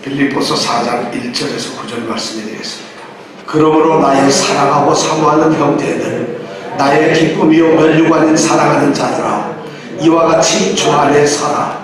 빌립보서 4장 1절에서 9절 말씀이 되겠습니다. 그러므로 나의 사랑하고 사모하는 형제들, 나의 기쁨이요 멸류관인 사랑하는 자들아, 이와 같이 주 안에 살아.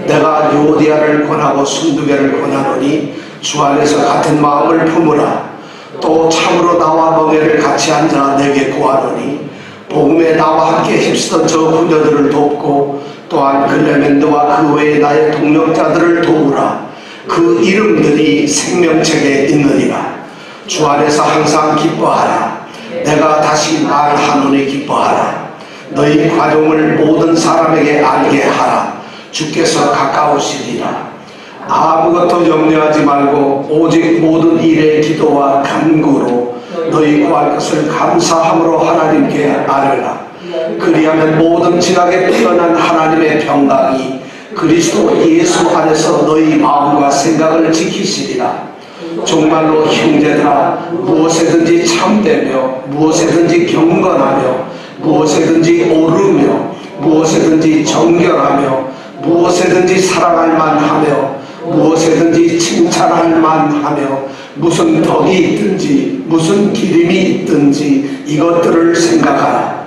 내가 요디아를 권하고 순두개를 권하노니 주 안에서 같은 마음을 품으라. 또 참으로 나와 멍에를 같이 앉아 내게 구하노니 복음에 나와 함께 힘쓰던 저 부녀들을 돕고 또한 클레멘드와 그 외에 나의 동력자들을 도우라. 그 이름들이 생명책에 있느니라. 주 안에서 항상 기뻐하라. 내가 다시 말하노니 기뻐하라. 너희 과종을 모든 사람에게 알게 하라. 주께서 가까우시리라. 아무것도 염려하지 말고 오직 모든 일에 기도와 간구로 너희 구할 것을 감사함으로 하나님께 아뢰라. 그리하면 모든 지각에 뛰어난 하나님의 평강이 그리스도 예수 안에서 너희 마음과 생각을 지키시리라. 정말로 형제들아, 무엇에든지 참되며 무엇에든지 경건하며 무엇에든지 오르며 무엇에든지 정결하며 무엇에든지 사랑할 만하며 무엇에든지 칭찬할 만하며 무슨 덕이 있든지 무슨 기림이 있든지 이것들을 생각하라.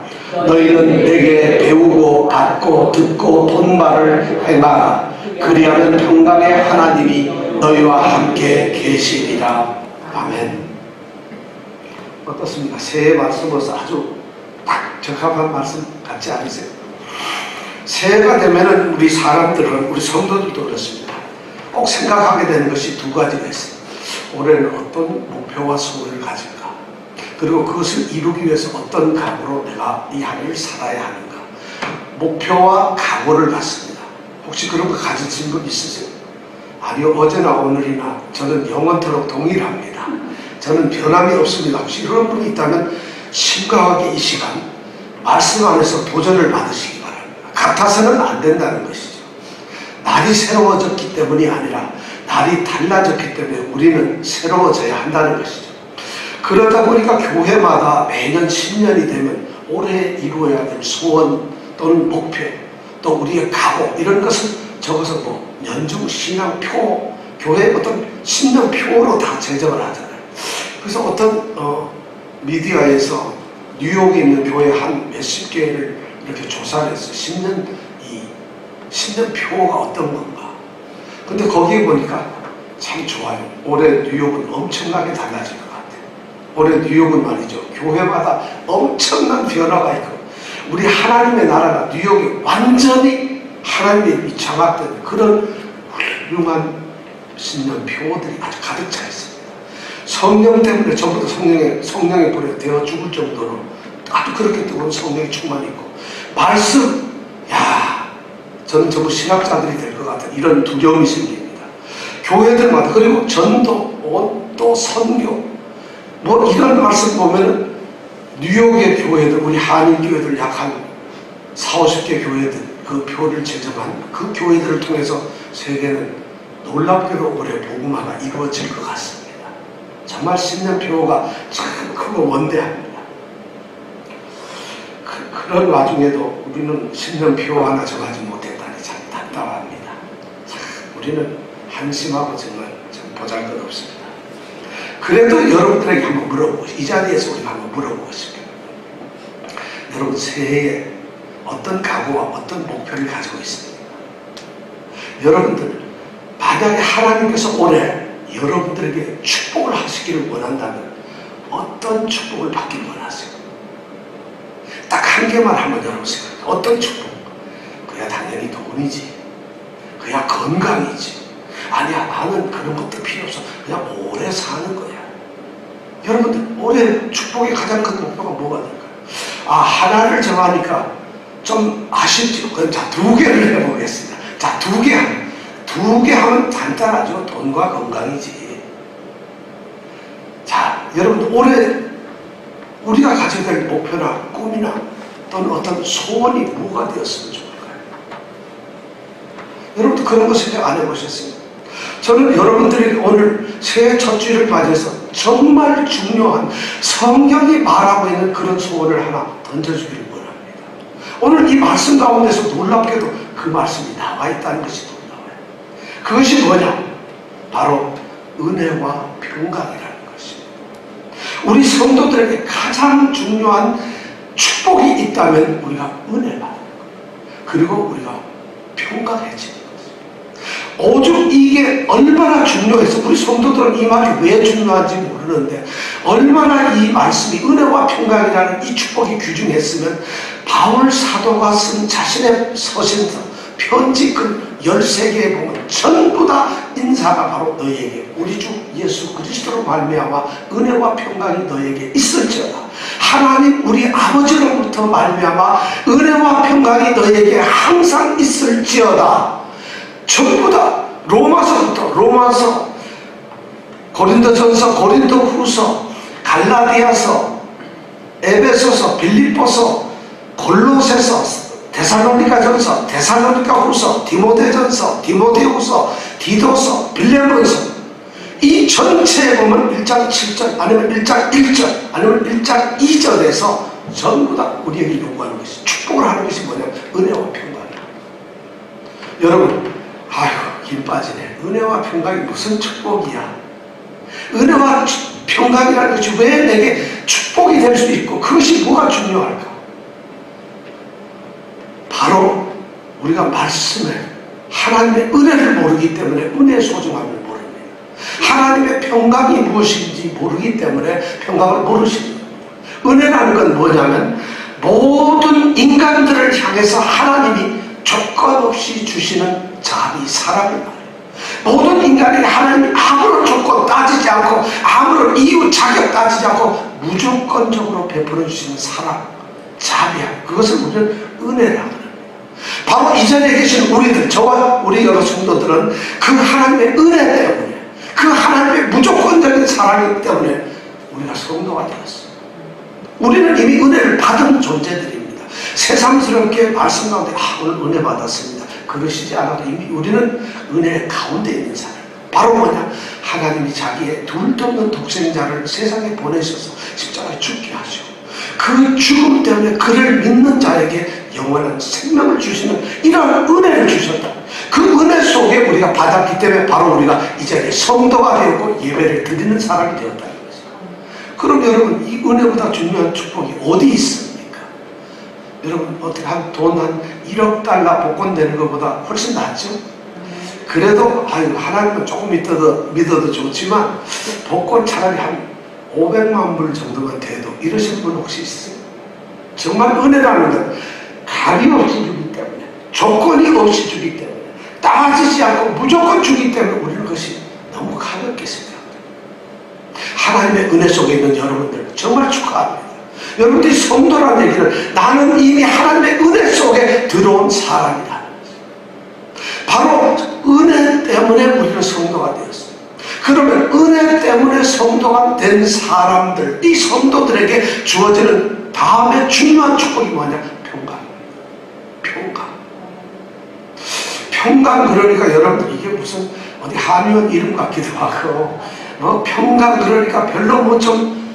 너희는 내게 배우고 받고 듣고 본 바를 행하라. 그리하면 평강의 하나님이 너희와 함께 계시리라. 아멘. 어떻습니까? 새해 말씀으로서 아주 딱 적합한 말씀 같지 않으세요? 새해가 되면은 우리 사람들은, 우리 성도들도 그렇습니다. 꼭 생각하게 되는 것이 두 가지가 있어요. 올해는 어떤 목표와 소원을 가질까? 그리고 그것을 이루기 위해서 어떤 각오로 내가 이 한 해를 살아야 하는가? 목표와 각오를 갖습니다. 혹시 그런 거 가지신 분 있으세요? 아니요, 어제나 오늘이나 저는 영원토록 동일합니다. 저는 변함이 없습니다. 혹시 이런 분이 있다면 심각하게 이 시간 말씀 안에서 도전을 받으시기 바랍니다. 같아서는 안 된다는 것이죠. 날이 새로워졌기 때문이 아니라 날이 달라졌기 때문에 우리는 새로워져야 한다는 것이죠. 그러다 보니까 교회마다 매년 신년이 되면 올해 이루어야 될 소원 또는 목표 또 우리의 각오 이런 것을 적어서 뭐 연중 신앙표, 교회 어떤 신년표로 다 제정을 하잖아요. 그래서 어떤 미디어에서 뉴욕에 있는 교회 한 몇십 개를 이렇게 조사를 했어요. 신년표가 어떤 건가. 근데 거기에 보니까 참 좋아요. 올해 뉴욕은 엄청나게 달라질 것 같아요. 올해 뉴욕은 말이죠, 교회마다 엄청난 변화가 있고 우리 하나님의 나라가 뉴욕이 완전히 하나님의 장악된 그런 훌륭한 신년표들이 아주 가득 차 있습니다. 성령 때문에 전부 다 성령의 불에 되어 죽을 정도로 아주 그렇게 뜨거운 성령이 충만히 있고 말씀, 야, 저는 전부 신학자들이 될 것 같은 이런 두려움이 생깁니다. 교회들마다, 그리고 전도, 또 선교, 뭐 이런 말씀 보면은 뉴욕의 교회들, 우리 한인교회들 약 한 40-50개 교회들 그 표를 제정한 그 교회들을 통해서 세계는 놀랍게도 올해 복음화가 이루어질 것 같습니다. 정말 신년표가 참 크고 원대합니다. 그런 와중에도 우리는 신년표 하나 정하지 못했다니 참 답답합니다. 참 우리는 한심하고 정말 참 보잘것없습니다. 그래도 여러분들에게 한번 물어보고, 이 자리에서 우리가 한번 물어보고 싶어요. 여러분 새해에 어떤 각오와 어떤 목표를 가지고 있습니까? 여러분들 만약에 하나님께서 올해 여러분들에게 축복을 하시기를 원한다면 어떤 축복을 받길 원하세요? 딱 한 개만 한번 열어보세요. 어떤 축복? 그야 당연히 돈이지. 그야 건강이지. 아니야, 나는 그런 것도 필요 없어. 그냥 오래 사는 거야. 여러분들 올해 축복의 가장 큰 목표가 뭐가 될까요? 아, 하나를 정하니까 좀 아쉽죠. 그럼 자, 두 개를 해보겠습니다. 자, 두 개 하면 간단하죠. 돈과 건강이지. 자, 여러분들 올해 우리가 가져야 될 목표나 꿈이나 또는 어떤 소원이 뭐가 되었으면 좋을까요? 여러분들 그런 거 생각 안 해보셨습니까? 저는 여러분들이 오늘 새해 첫 주일을 맞이해서 정말 중요한 성경이 말하고 있는 그런 소원을 하나 던져주기를 원합니다. 오늘 이 말씀 가운데서 놀랍게도 그 말씀이 나와 있다는 것이 놀라워요. 그것이 뭐냐? 바로 은혜와 평강이라는 것입니다. 우리 성도들에게 가장 중요한 축복이 있다면 우리가 은혜를 받는 것, 그리고 우리가 평강해지는 것입니다. 오죽 이게 얼마나 중요해서 우리 성도들은 이 말이 왜 중요한지 모르는데, 얼마나 이 말씀이 은혜와 평강이라는 이 축복이 귀중했으면 바울 사도가 쓴 자신의 서신서 편지 글 13개에 보면 전부 다 인사가 바로 너에게 우리 주 예수 그리스도로 말미암아 은혜와 평강이 너에게 있을지어다. 하나님 우리 아버지로부터 말미암아 은혜와 평강이 너에게 항상 있을지어다. 전부 다 로마서부터 로마서, 고린도전서, 고린도후서, 갈라디아서, 에베소서, 빌립보서, 골로새서, 데살로니가전서, 데살로니가후서, 디모데전서, 디모데후서, 디도서, 빌레몬서, 이 전체에 보면 1장 7절 아니면 1장 1절 아니면 1장 2절에서 전부 다 우리에게 요구하는 것이, 축복을 하는 것이 뭐냐면 은혜와 평강이야. 여러분, 아휴 힘 빠지네. 은혜와 평강이 무슨 축복이야. 은혜와 평강이라는 것이 왜 내게 축복이 될 수 있고 그것이 뭐가 중요할까? 바로 우리가 말씀을, 하나님의 은혜를 모르기 때문에 은혜의 소중함을 모릅니다. 하나님의 평강이 무엇인지 모르기 때문에 평강을 모르십니다. 은혜라는 건 뭐냐면 모든 인간들을 향해서 하나님이 조건 없이 주시는 자비, 사랑을 말해요. 모든 인간이 하나님이 아무런 조건 따지지 않고 아무런 이유, 자격 따지지 않고 무조건적으로 베풀어 주시는 사랑, 자비함, 그것을 우리는 은혜라고 합니다. 바로 이 자리에 계신 우리들, 저와 우리 여러 성도들은 그 하나님의 은혜 때문에, 그 하나님의 무조건적인 사랑이기 때문에 우리가 성도가 되었어요. 우리는 이미 은혜를 받은 존재들입니다. 새삼스럽게 말씀 가운데 오늘 은혜 받았습니다, 그러시지 않아도 이미 우리는 은혜 가운데 있는 사람. 바로 뭐냐? 하나님이 자기의 둘도 없는 독생자를 세상에 보내셔서 십자가에 죽게 하시고 그 죽음 때문에 그를 믿는 자에게 영원한 생명을 주시는 이러한 은혜를 주셨다. 그 은혜 속에 우리가 받았기 때문에 바로 우리가 이 자리에 성도가 되었고 예배를 드리는 사람이 되었다는 것입니다. 그럼 여러분, 이 은혜보다 중요한 축복이 어디 있습니까? 여러분, 어떻게 돈 한 1억 달러 복권 되는 것보다 훨씬 낫죠? 그래도 하나님은 조금 믿어도 좋지만 복권 차라리 한 500만 불 정도만 돼도 이러신 분 혹시 있어요? 정말 은혜라는 건 가리 없이 주기 때문에, 조건이 없이 주기 때문에, 따지지 않고 무조건 주기 때문에 우리는 그것이 너무 가볍게 생각합니다. 하나님의 은혜 속에 있는 여러분들 정말 축하합니다. 여러분들이 성도라는 얘기는 나는 이미 하나님의 은혜 속에 들어온 사람이다. 바로 은혜 때문에 우리는 성도가 되었습니다. 그러면 은혜 때문에 성도가 된 사람들, 이 성도들에게 주어지는 다음에 중요한 축복이 뭐냐? 평강. 평강, 그러니까 여러분들 이게 무슨 어디 한의원 이름 같기도 하고, 평강 그러니까 별로 뭐 좀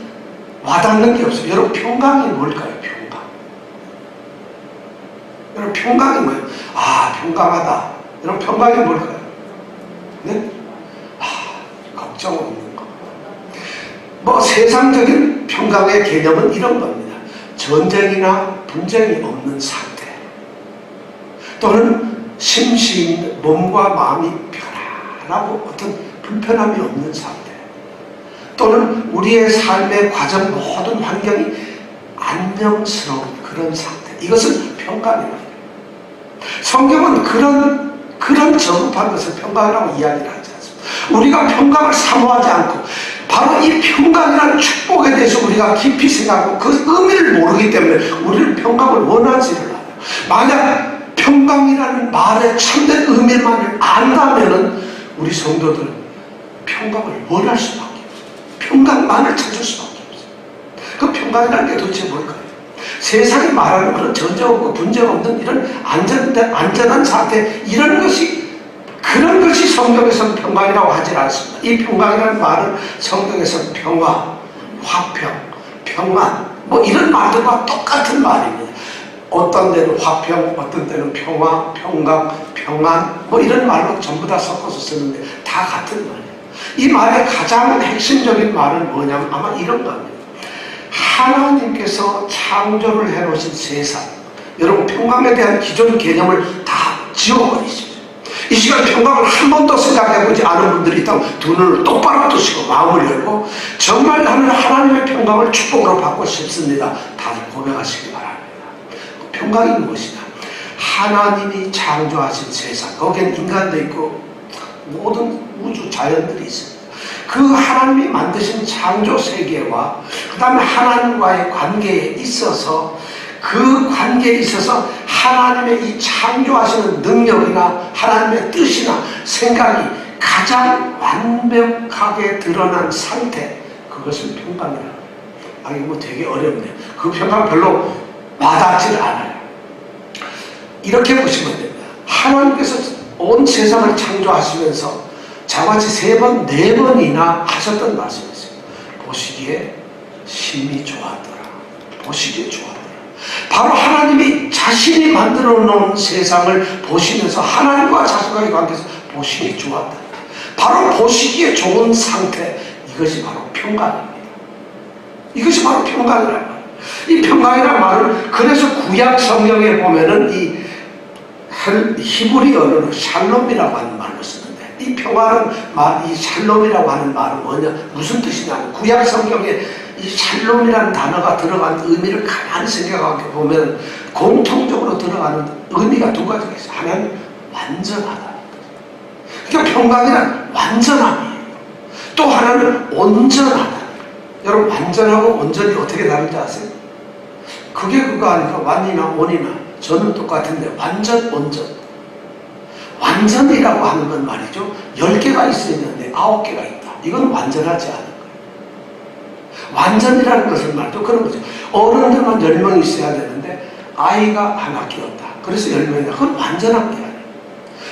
와닿는 게 없어요. 여러분, 평강이 뭘까요? 평강. 여러분, 평강이 뭐예요? 평강하다. 여러분, 평강이 뭘까요? 네? 걱정 없는 거. 뭐 세상적인 평강의 개념은 이런 겁니다. 전쟁이나 분쟁이 없는 상태, 또는 심신, 몸과 마음이 편안하고 어떤 불편함이 없는 상태, 또는 우리의 삶의 과정 모든 환경이 안정스러운 그런 상태, 이것을 평강이라고 해요. 성경은 그런 저급한 것을 평강이라고 이야기를 하지 않습니다. 우리가 평강을 사모하지 않고 바로 이 평강이라는 축복에 대해서 우리가 깊이 생각하고 그 의미를 모르기 때문에 우리는 평강을 원하지를 않아요. 만약 평강이라는 말의 참된 의미만을 안다면은 우리 성도들은 평강을 원할 수밖에 없어요. 평강만을 찾을 수밖에 없어요. 그 평강이라는 게 도대체 뭘까요? 세상이 말하는 그런 전쟁 없고 분쟁 없는 이런 안전한 상태, 그런 것이 성경에서는 평강이라고 하지 않습니다. 이 평강이라는 말은 성경에서는 평화, 화평, 평안, 뭐 이런 말들과 똑같은 말입니다. 어떤 데는 화평, 어떤 때는 평화, 평강, 평안, 뭐 이런 말로 전부 다 섞어서 쓰는데 다 같은 말이에요. 이 말의 가장 핵심적인 말은 뭐냐면 아마 이런 겁니다. 하나님께서 창조를 해놓으신 세상, 여러분 평강에 대한 기존 개념을 다 지워버리십시오. 이 시간 평강을 한 번도 생각해보지 않은 분들이 있다면 두 눈을 똑바로 뜨시고 마음을 열고 정말 나는 하나님의 평강을 축복으로 받고 싶습니다. 다들 고백하시기 바랍니다. 평강이 무엇이냐? 하나님이 창조하신 세상, 거기엔 인간도 있고 모든 우주 자연들이 있습니다. 그 하나님이 만드신 창조 세계와 그 다음에 하나님과의 관계에 있어서 그 관계에 있어서 하나님의 이 창조하시는 능력이나 하나님의 뜻이나 생각이 가장 완벽하게 드러난 상태, 그것을 평강이라고 해요. 아, 이거 되게 어렵네요. 그 평강 별로 와닿질 않아요. 이렇게 보시면 됩니다. 하나님께서 온 세상을 창조하시면서 자같이 3번, 4번이나 하셨던 말씀이 있어요. 보시기에 심히 좋았더라. 보시기에 좋았더라. 바로 하나님이 자신이 만들어 놓은 세상을 보시면서 하나님과 자신과의 관계에서 보시기에 좋았다. 바로 보시기에 좋은 상태, 이것이 바로 평강입니다. 이것이 바로 평강이란 말이에요. 이 평강이란 말은 그래서 구약 성경에 보면은 이 히브리어로는 샬롬이라고 하는 말로 쓰는데, 이 평화는 이 샬롬이라고 하는 말은 뭐냐, 무슨 뜻이냐면 구약 성경에 이 샬롬이라는 단어가 들어간 의미를 가만히 생각해 보면 공통적으로 들어가는 의미가 2가지가 있어요. 하나는 완전하다. 그러니까 평강이란 완전함이에요. 또 하나는 온전하다. 여러분, 완전하고 온전이 어떻게 다른지 아세요? 그게 그거 아니까 완이나 온이나 저는 똑같은데 완전, 온전. 완전이라고 하는 건 말이죠. 10개가 있었는데 9개가 있다. 이건 완전하지 않은 거예요. 완전이라는 것은 말이죠. 그런 거죠. 어른들만 10명 있어야 되는데 아이가 하나 키웠다. 그래서 10명이다. 그건 완전한 게 아니에요.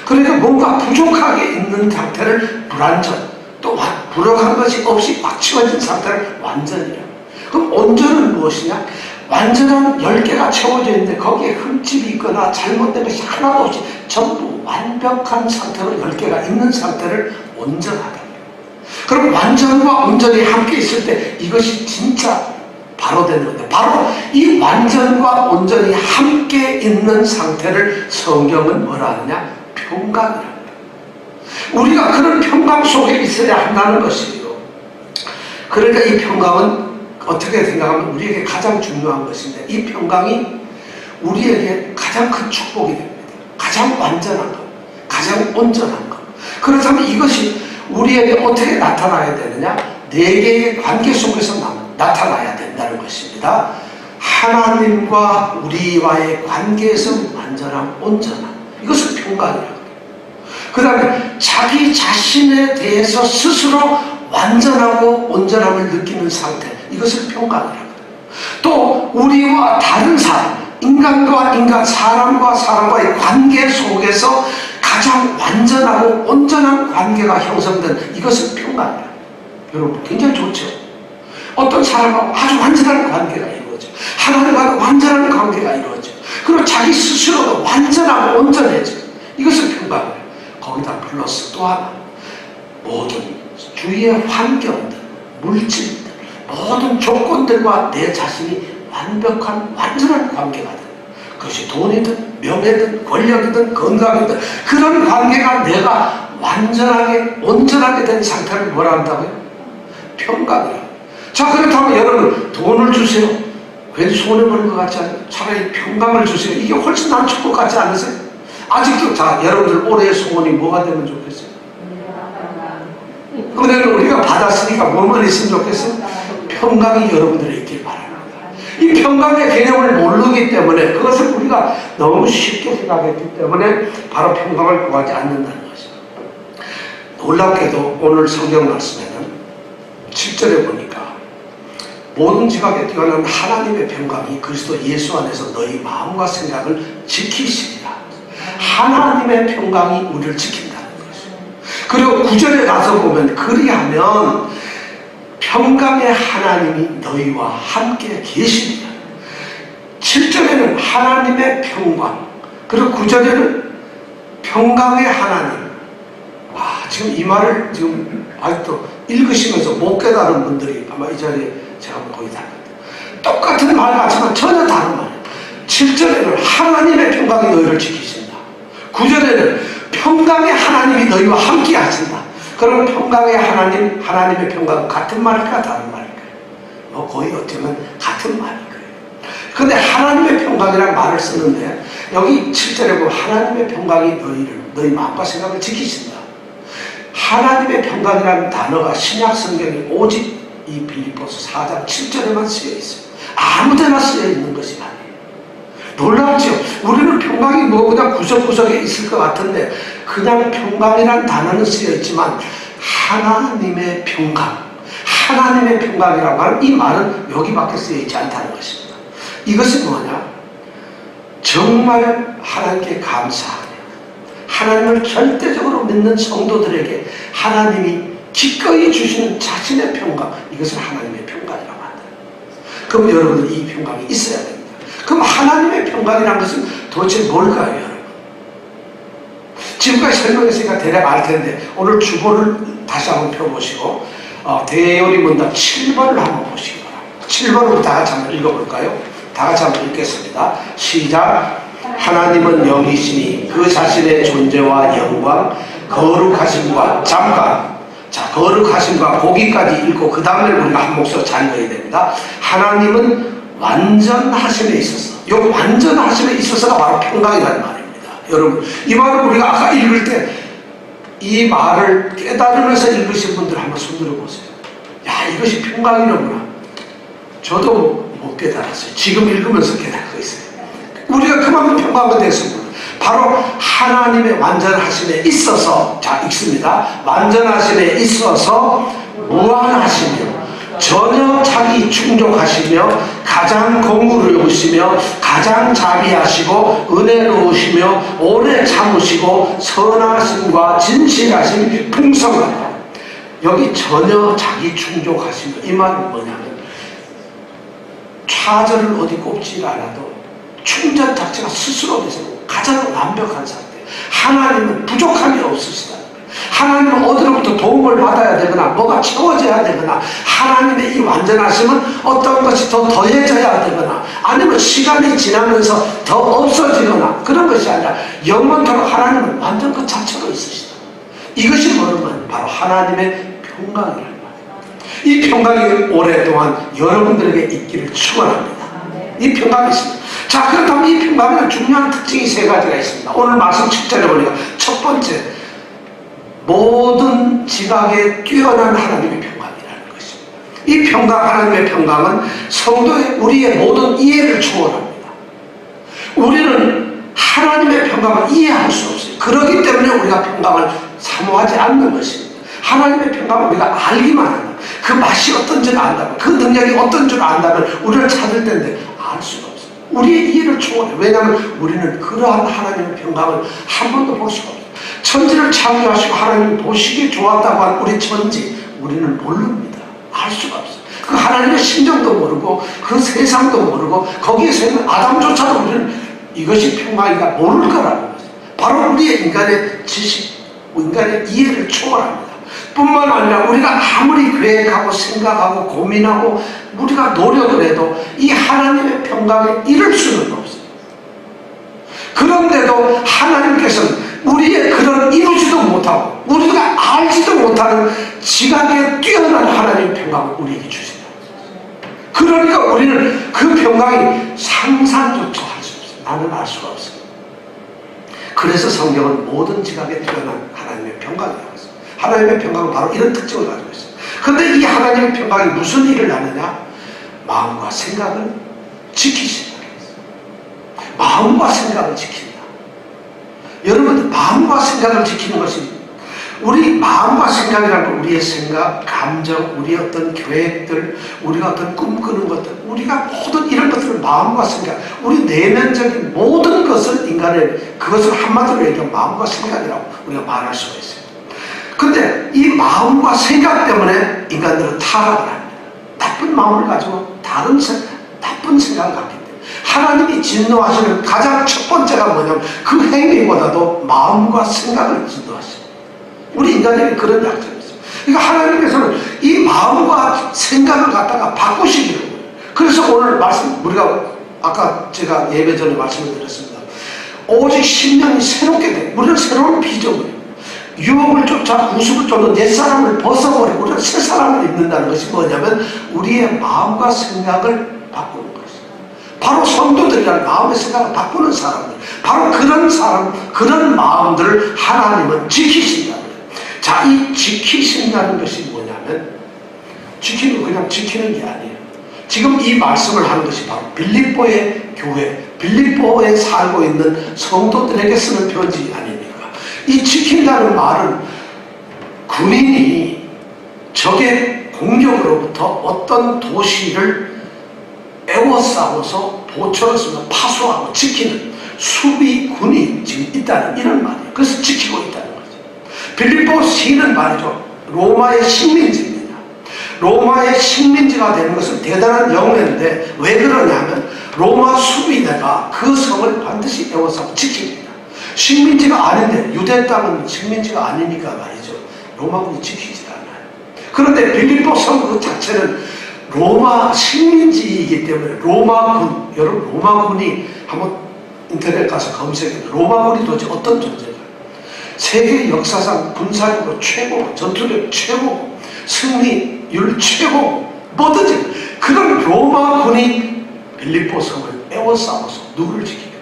그러니까 뭔가 부족하게 있는 상태를 불완전, 또 부족한 것이 없이 꽉 채워진 상태를 완전이라고. 그럼 온전은 무엇이냐? 완전한 10개가 채워져 있는데 거기에 흠집이 있거나 잘못된 것이 하나도 없이 전부 완벽한 상태로 10개가 있는 상태를 온전하다. 그럼 완전과 온전이 함께 있을 때 이것이 진짜 바로 되는 건데, 바로 이 완전과 온전이 함께 있는 상태를 성경은 뭐라 하느냐? 평강이라고 해요. 우리가 그런 평강 속에 있어야 한다는 것이에요. 그러니까 이 평강은 어떻게 생각하면 우리에게 가장 중요한 것인데, 이 평강이 우리에게 가장 큰 축복이 됩니다. 가장 완전한 것, 가장 온전한 것. 그렇다면 이것이 우리에게 어떻게 나타나야 되느냐? 4개의 관계 속에서 나타나야 된다는 것입니다. 하나님과 우리와의 관계에서 완전함, 온전함. 이것을 평강이라고 해요. 그 다음에 자기 자신에 대해서 스스로 완전하고 온전함을 느끼는 상태, 이것을 평강이라고 해요. 또 우리와 다른 사람, 인간과 인간, 사람과 사람과의 관계 속에서 가장 완전하고 온전한 관계가 형성된 이것을 평강이라고 해요. 여러분, 굉장히 좋죠? 어떤 사람하고 아주 완전한 관계가 이루어져, 하나님과 완전한 관계가 이루어져, 그리고 자기 스스로도 완전하고 온전해져. 이것을 평강이에요. 거기다 플러스 또 하나, 모든 주위의 환경들, 물질들, 모든 조건들과 내 자신이 완벽한 완전한 관계가 돼. 그것이 돈이든 명예든 권력이든 건강이든 그런 관계가 내가 완전하게 온전하게 된 상태를 뭐라 한다고요? 평강이에요. 자, 그렇다면 여러분, 돈을 주세요. 왠지 손해보는 것 같지 않아요? 차라리 평강을 주세요. 이게 훨씬 난 축복 같지 않으세요? 아직도 자, 여러분들 올해의 소원이 뭐가 되면 좋겠어요? 은혜를 우리가 받았으니까 뭐만 있으면 좋겠어요? 평강이 여러분들에 있길 바랍니다. 이 평강의 개념을 모르기 때문에, 그것을 우리가 너무 쉽게 생각했기 때문에 바로 평강을 구하지 않는다는 것입니다. 놀랍게도 오늘 성경 말씀에는 7절에 보니까 모든 지각에 뛰어난 하나님의 평강이 그리스도 예수 안에서 너희 마음과 생각을 지키시리라. 하나님의 평강이 우리를 지킨다는 것이죠. 그리고 9절에 가서 보면 그리하면 평강의 하나님이 너희와 함께 계시리라. 7절에는 하나님의 평강, 그리고 9절에는 평강의 하나님, 지금 이 말을 지금 아직도 읽으시면서 못 깨달은 분들이 아마 이 자리에 제가 거의 다 똑같은 말 같지만 전혀 다른 말이에요. 7절에는 하나님의 평강이 너희를 지키신다. 9절에는 평강의 하나님이 너희와 함께 하신다. 그럼 평강의 하나님, 하나님의 평강은 같은 말일까 다른 말일까요? 거의 어쩌면 같은 말일 거예요. 그런데 하나님의 평강이라는 말을 쓰는데 여기 7절에 보면 하나님의 평강이 너희 마음과 생각을 지키신다. 하나님의 평강이라는 단어가 신약 성경에 오직 이 빌립보서 4장 7절에만 쓰여 있어요. 아무데나 쓰여 있는 것이 아니에요. 놀랍죠? 우리는 평강이 뭐 그냥 구석구석에 있을 것 같은데 그냥 평강이라는 단어는 쓰여 있지만 하나님의 평강, 하나님의 평강이라고 하는 이 말은 여기밖에 쓰여 있지 않다는 것입니다. 이것이 뭐냐? 정말 하나님께 감사하며 하나님을 절대적으로 믿는 성도들에게 하나님이 기꺼이 주시는 자신의 평강, 이것을 하나님의 평강이라고 한다. 그럼 여러분들 이 평강이 있어야 됩니다. 그럼 하나님의 평강이라는 것은 도대체 뭘까요, 여러분? 지금까지 설명했으니까 대략 알 텐데 오늘 주보를 다시 한번 펴보시고 대요리 문답 7번을 한번 보시기 바랍니다. 7번을 다 같이 한번 읽어볼까요? 다 같이 한번 읽겠습니다. 시작. 하나님은 영이시니 그 자신의 존재와 영광, 거룩하심과 거룩하심과 거기까지 읽고 그 다음에 우리가 한 목소리 잘 읽어야 됩니다. 하나님은 완전하심에 있어서, 이 완전하심에 있어서가 바로 평강이라는 말입니다. 여러분, 이 말을 우리가 아까 읽을 때 이 말을 깨달으면서 읽으신 분들 한번 손들어 보세요. 야, 이것이 평강이라구나. 저도 못 깨달았어요. 지금 읽으면서 깨닫고 있어요. 우리가 그만큼 평강이 됐습니다. 바로 하나님의 완전하심에 있어서, 자, 읽습니다. 완전하심에 있어서 무한하시며 전혀 자기 충족하시며 가장 공의로우시며 가장 자비하시고 은혜로우시며 오래 참으시고 선하심과 진실하심 풍성하다. 여기 전혀 자기 충족하시며 이 말은 뭐냐면 차절을 어디 꼽지 않아도 충전 자체가 스스로 돼서 가장 완벽한 상태. 하나님은 부족함이 없으시다. 하나님은 어디로부터 도움을 받아야 되거나 뭐가 채워져야 되거나 하나님의 이 완전하심은 어떤 것이 더 더해져야 되거나 아니면 시간이 지나면서 더 없어지거나 그런 것이 아니라 영원토록 하나님은 완전 그 자체로 있으시다. 이것이 뭐냐면 바로 하나님의 평강이라는 말이에요. 이 평강이 오랫동안 여러분들에게 있기를 축원합니다. 이 평강이 있습니다. 자, 그렇다면 이 평강에는 중요한 특징이 세 가지가 있습니다. 오늘 말씀 7절에 보니까 첫 번째, 모든 지각에 뛰어난 하나님의 평강이라는 것입니다. 이 평강, 하나님의 평강은 성도의 우리의 모든 이해를 초월합니다. 우리는 하나님의 평강을 이해할 수 없어요. 그렇기 때문에 우리가 평강을 사모하지 않는 것입니다. 하나님의 평강을 우리가 알기만 한다. 그 맛이 어떤지를 안다면, 그 능력이 어떤 줄 안다면 우리를 찾을 텐데 알 수가 없어요. 우리의 이해를 초월해. 왜냐하면 우리는 그러한 하나님의 평강을 한 번도 볼 수가 없어요. 천지를 창조하시고 하나님 보시기에 좋았다고 한 우리 천지, 우리는 모릅니다. 알 수가 없어요. 그 하나님의 심정도 모르고 그 세상도 모르고 거기에서 있는 아담조차도 우리는 이것이 평강이가 모를 거라는 거죠. 바로 우리의 인간의 지식, 인간의 이해를 초월합니다. 뿐만 아니라 우리가 아무리 계획하고 생각하고 고민하고 우리가 노력을 해도 이 하나님의 평강에 이를 수는 없어요. 그런데도 하나님께서는 우리의 그런 이루지도 못하고 우리가 알지도 못하는 지각에 뛰어난 하나님의 평강을 우리에게 주신다. 그러니까 우리는 그 평강이 상상조차 할 수 없어요. 나는 알 수가 없어요. 그래서 성경은 모든 지각에 뛰어난 하나님의 평강이라고 했어요. 하나님의 평강은 바로 이런 특징을 가지고 있어요. 그런데 이 하나님의 평강이 무슨 일을 하느냐? 마음과 생각을 지키신다. 마음과 생각을 지킨다. 여러분들, 마음과 생각을 지키는 것이, 우리 마음과 생각이라는 건 우리의 생각, 감정, 우리의 어떤 계획들, 우리가 어떤 꿈꾸는 것들, 우리가 모든 이런 것들을 마음과 생각, 우리 내면적인 모든 것을 인간의, 그것을 한마디로 얘기하면 마음과 생각이라고 우리가 말할 수가 있어요. 근데 이 마음과 생각 때문에 인간들은 타락을 합니다. 나쁜 마음을 가지고 나쁜 생각을 갖기 때문에. 하나님이 진노하시는 가장 첫 번째가 뭐냐면 그 행위보다도 마음과 생각을 진노하십니다. 우리 인간에게 그런 약점이 있어요. 그러니까 하나님께서는 이 마음과 생각을 갖다가 바꾸시기로 해요. 그래서 오늘 말씀, 우리가 아까 제가 예배 전에 말씀을 드렸습니다. 오직 심령이 새롭게 돼. 우리는 새로운 비전을, 유혹을 쫓아 구습을 쫓는 옛사람을 벗어버리고 우리는 새 사람을 입는다는 것이 뭐냐면 우리의 마음과 생각을 바꾸는 것이죠. 바로 성도들이란 마음의 생각을 바꾸는 사람들, 바로 그런 사람, 그런 마음들을 하나님은 지키신다는 거예요. 자, 이 지키신다는 것이 뭐냐면, 지키는 그냥 지키는 게 아니에요. 지금 이 말씀을 하는 것이 바로 빌립보의 교회, 빌립보에 살고 있는 성도들에게 쓰는 편지 아닙니까? 이 지킨다는 말은 군인이 적의 공격으로부터 어떤 도시를 에워싸고서 보초를 쓰며 파수하고 지키는 수비군이 지금 있다는 이런 말이에요. 그래서 지키고 있다는 거죠. 빌립보 시는 말이죠. 로마의 식민지입니다. 로마의 식민지가 되는 것은 대단한 영예인데 왜 그러냐면 로마 수비대가 그 성을 반드시 에워싸고 지킵니다. 식민지가 아닌데, 유대 땅은 식민지가 아니니까 말이죠. 로마군이 지키지 않아요. 그런데 빌립보 성 그 자체는 로마 식민지이기 때문에 로마군, 여러분 로마군이 한번 인터넷 가서 검색해도 로마군이 도대체 어떤 존재인가? 세계 역사상 군사력으로 최고, 전투력 최고, 승리율 최고, 뭐든지 그런 로마군이 빌립보 성을 에워싸워서 누구를 지키고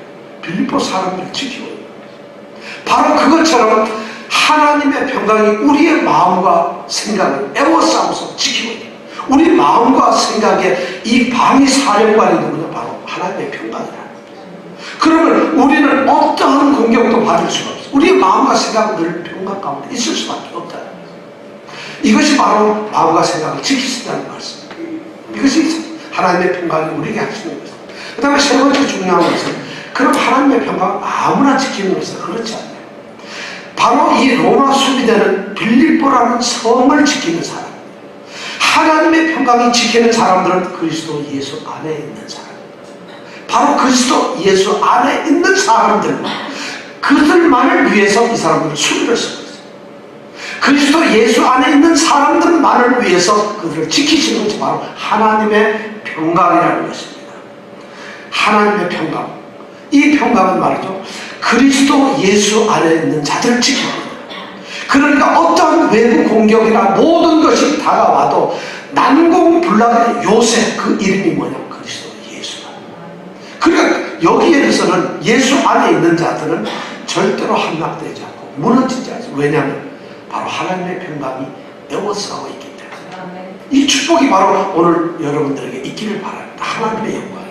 빌립보 사람들을 지키고 있는 거예요. 바로 그것처럼 하나님의 평강이 우리의 마음과 생각을 에워싸워서 지키고 있는 거예요. 우리 마음과 생각에 이 방위 사령관이 누구냐? 바로 하나님의 평강이라는 거예요. 그러면 우리는 어떠한 공격도 받을 수가 없어요. 우리의 마음과 생각은 늘 평강 가운데 있을 수밖에 없다는 거예요. 이것이 바로 마음과 생각을 지키신다는 말씀입니다. 이것이 하나님의 평강이 우리에게 하시는 것입니다. 그 다음에 세 번째 중요한 것은, 그럼 하나님의 평강을 아무나 지키는 것은 그렇지 않아요. 바로 이 로마 수비대는 빌립보라는 성을 지키는 사람, 하나님의 평강이 지키는 사람들은 그리스도 예수 안에 있는 사람, 바로 그리스도 예수 안에 있는 사람들, 그들만을 위해서 이 사람들은 수비를 쓰고 있어요. 그리스도 예수 안에 있는 사람들만을 위해서 그들을 지키시는 것이 바로 하나님의 평강이라는 것입니다. 하나님의 평강, 이 평강은 말이죠, 그리스도 예수 안에 있는 자들을 지킵니다. 그러니까 어떤 외부 공격이나 모든 것이 다가와도 난공불락의 요새, 그 이름이 뭐냐면 그리스도 예수다. 그러니까 여기에 대해서는 예수 안에 있는 자들은 절대로 함락되지 않고 무너지지 않죠. 왜냐하면 바로 하나님의 평강이 에워싸고 있기 때문에. 이 축복이 바로 오늘 여러분들에게 있기를 바랍니다. 하나님의 영광이.